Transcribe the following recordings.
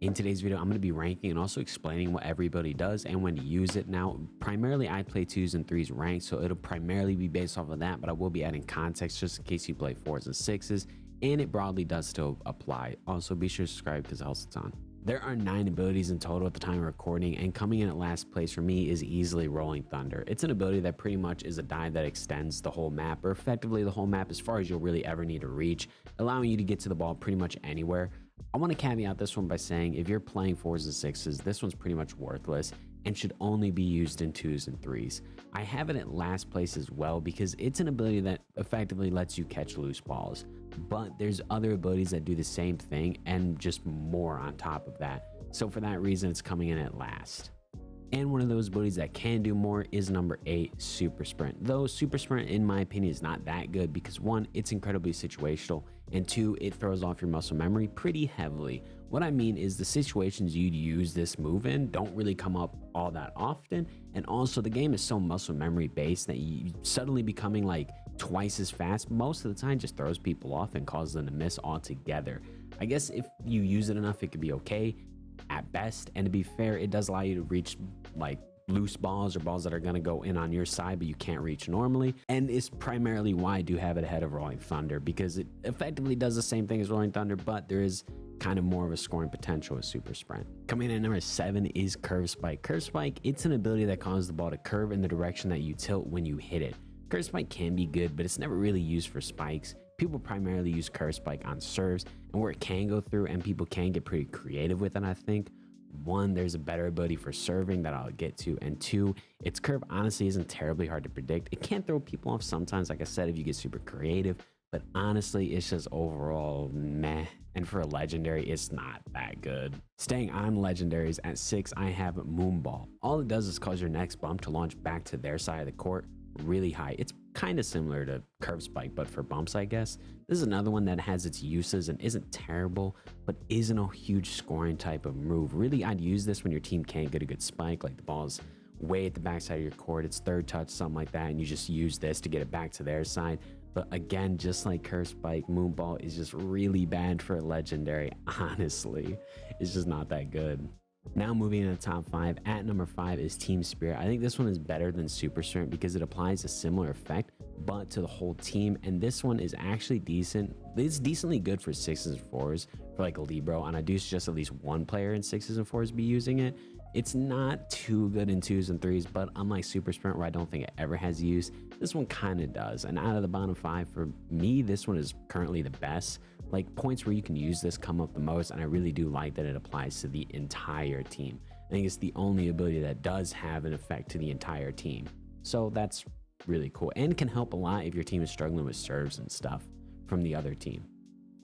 In today's video, I'm going to be ranking and also explaining what everybody does and when to use it. Now, primarily I play 2s and 3s ranked, so it'll primarily be based off of that, but I will be adding context just in case you play 4s and 6s, and it broadly does still apply. Also, be sure to subscribe because it helps a ton. There are 9 abilities in total at the time of recording, and coming in at last place for me is easily Rolling Thunder. It's an ability that pretty much is a dive that extends the whole map, or effectively the whole map as far as you'll really ever need to reach, allowing you to get to the ball pretty much anywhere. I want to caveat this one by saying if you're playing 4s and 6s, this one's pretty much worthless and should only be used in 2s and 3s. I have it at last place as well because it's an ability that effectively lets you catch loose balls, but there's other abilities that do the same thing and just more on top of that. So for that reason, it's coming in at last. And one of those abilities that can do more is number 8, Super Sprint. Though Super Sprint, in my opinion, is not that good because 1, it's incredibly situational, and 2, it throws off your muscle memory pretty heavily. What I mean is the situations you'd use this move in don't really come up all that often, and also the game is so muscle memory based that you suddenly becoming like twice as fast most of the time just throws people off and causes them to miss altogether. I guess if you use it enough, it could be okay at best, and to be fair, it does allow you to reach like loose balls or balls that are going to go in on your side but you can't reach normally, and it's primarily why I do have it ahead of Rolling Thunder, because it effectively does the same thing as Rolling Thunder, but there is kind of more of a scoring potential with Super Sprint. Coming in at number 7 is Curve Spike. Curve Spike, it's an ability that causes the ball to curve in the direction that you tilt when you hit it. Curve Spike can be good, but it's never really used for spikes. People primarily use Curve Spike on serves, and where it can go through and people can get pretty creative with it, I think. 1, there's a better ability for serving that I'll get to, and 2, its curve honestly isn't terribly hard to predict. It can throw people off sometimes, like I said, if you get super creative, but honestly, it's just overall meh, and for a legendary, it's not that good. Staying on legendaries, at 6, I have Moonball. All it does is cause your next bump to launch back to their side of the court really high. It's kind of similar to Curve Spike, but for bumps, I guess. This is another one that has its uses and isn't terrible, but isn't a huge scoring type of move. Really, I'd use this when your team can't get a good spike, like the ball's way at the backside of your court, it's third touch, something like that, and you just use this to get it back to their side. But again, just like Curve Spike, Moonball is just really bad for a legendary. Honestly, it's just not that good. Now moving into the top 5, at number 5 is Team Spirit. I think this one is better than Super Sprint because it applies a similar effect but to the whole team, and this one is actually decent. It's decently good for 6s and 4s for like a Libero, and I do suggest at least one player in 6s and 4s be using it. It's not too good in 2s and 3s, but unlike Super Sprint where I don't think it ever has use, this one kind of does. And out of the bottom 5 for me, this one is currently the best. Like, points where you can use this come up the most, and I really do like that it applies to the entire team. I think it's the only ability that does have an effect to the entire team, so that's really cool and can help a lot if your team is struggling with serves and stuff from the other team.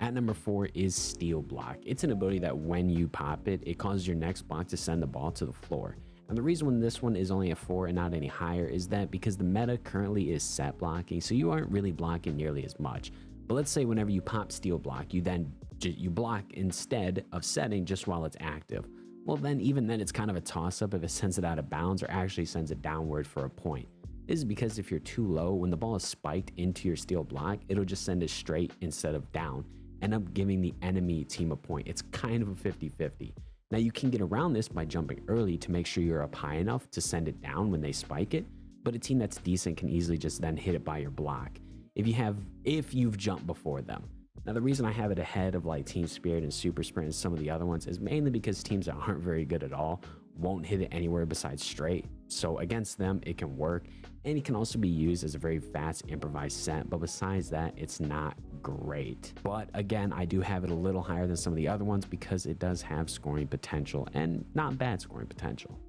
At number 4 is Steal Block. It's an ability that when you pop it, it causes your next block to send the ball to the floor. And the reason when this one is only a 4 and not any higher is that because the meta currently is set blocking, so you aren't really blocking nearly as much. But let's say whenever you pop Steal Block, you block instead of setting just while it's active. Well, then even then it's kind of a toss-up if it sends it out of bounds or actually sends it downward for a point. This is because if you're too low, when the ball is spiked into your Steal Block, it'll just send it straight instead of down, end up giving the enemy team a point. It's kind of a 50-50. Now you can get around this by jumping early to make sure you're up high enough to send it down when they spike it, but a team that's decent can easily just then hit it by your block if you've jumped before them. Now the reason I have it ahead of like Team Spirit and Super Sprint and some of the other ones is mainly because teams that aren't very good at all won't hit it anywhere besides straight, so against them it can work, and it can also be used as a very fast improvised set, but besides that it's not great. But again, I do have it a little higher than some of the other ones because it does have scoring potential, and not bad scoring potential.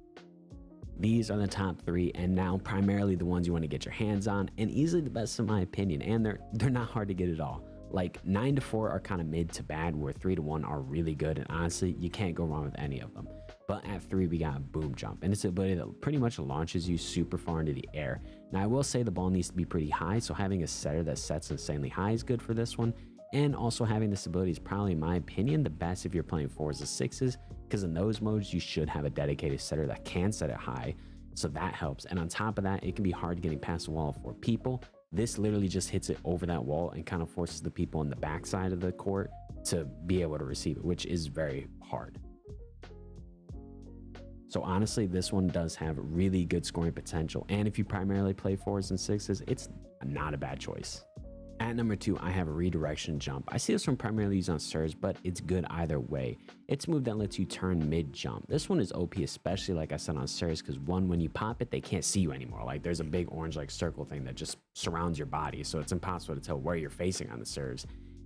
These are the top 3, and now primarily the ones you want to get your hands on, and easily the best in my opinion, and they're not hard to get at all. Like 9 to 4 are kind of mid to bad, where 3 to 1 are really good, and honestly you can't go wrong with any of them. But at 3 we got Boom Jump, and it's an ability that pretty much launches you super far into the air. Now I will say the ball needs to be pretty high, so having a setter that sets insanely high is good for this one, and also having this ability is probably, in my opinion, the best if you're playing 4s and 6s, because in those modes you should have a dedicated setter that can set it high, so that helps. And on top of that, it can be hard getting past the wall for people. This literally just hits it over that wall and kind of forces the people on the backside of the court to be able to receive it, which is very hard. So honestly, this one does have really good scoring potential. And if you primarily play 4s and 6s, it's not a bad choice. At number 2, I have a Redirection jump. I see this one primarily used on serves, but it's good either way. It's a move that lets you turn mid-jump. This one is OP, especially like I said on serves, because one, when you pop it, they can't see you anymore. Like there's a big orange like circle thing that just surrounds your body, so it's impossible to tell where you're facing on the serves.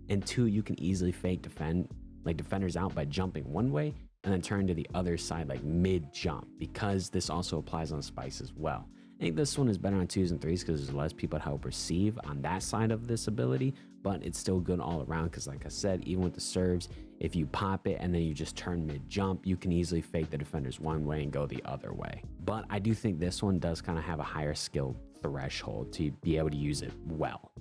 And 2, you can easily fake defenders out by jumping one way and then turn to the other side like mid-jump, because this also applies on spikes as well. I think this one is better on 2s and 3s because there's less people to help receive on that side of this ability, but it's still good all around because like I said, even with the serves, if you pop it and then you just turn mid-jump, you can easily fake the defenders one way and go the other way. But I do think this one does kind of have a higher skill threshold to be able to use it well.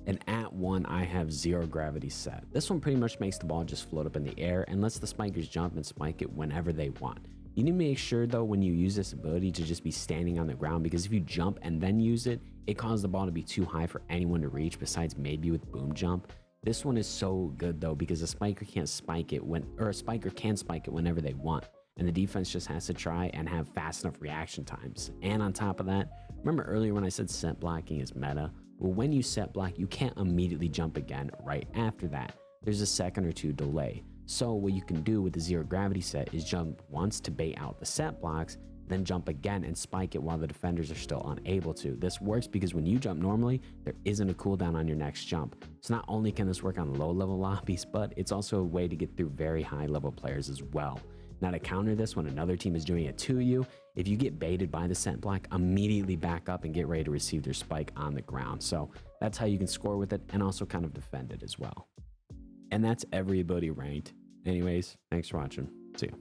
And at 1, I have Zero Gravity Set. This one pretty much makes the ball just float up in the air and lets the spikers jump and spike it whenever they want. You need to make sure though when you use this ability to just be standing on the ground, because if you jump and then use it, it causes the ball to be too high for anyone to reach besides maybe with boom jump. This one is so good though because a spiker can't spike it a spiker can spike it whenever they want, and the defense just has to try and have fast enough reaction times. And on top of that, remember earlier when I said set blocking is meta? Well, when you set block, you can't immediately jump again right after that. There's a second or two delay. So what you can do with the Zero Gravity Set is jump once to bait out the set blocks, then jump again and spike it while the defenders are still unable to. This works because when you jump normally, there isn't a cooldown on your next jump. So not only can this work on low level lobbies, but it's also a way to get through very high level players as well. Now to counter this, when another team is doing it to you, if you get baited by the set block, immediately back up and get ready to receive their spike on the ground. So that's how you can score with it and also kind of defend it as well. And that's every ability ranked. Anyways, thanks for watching. See you.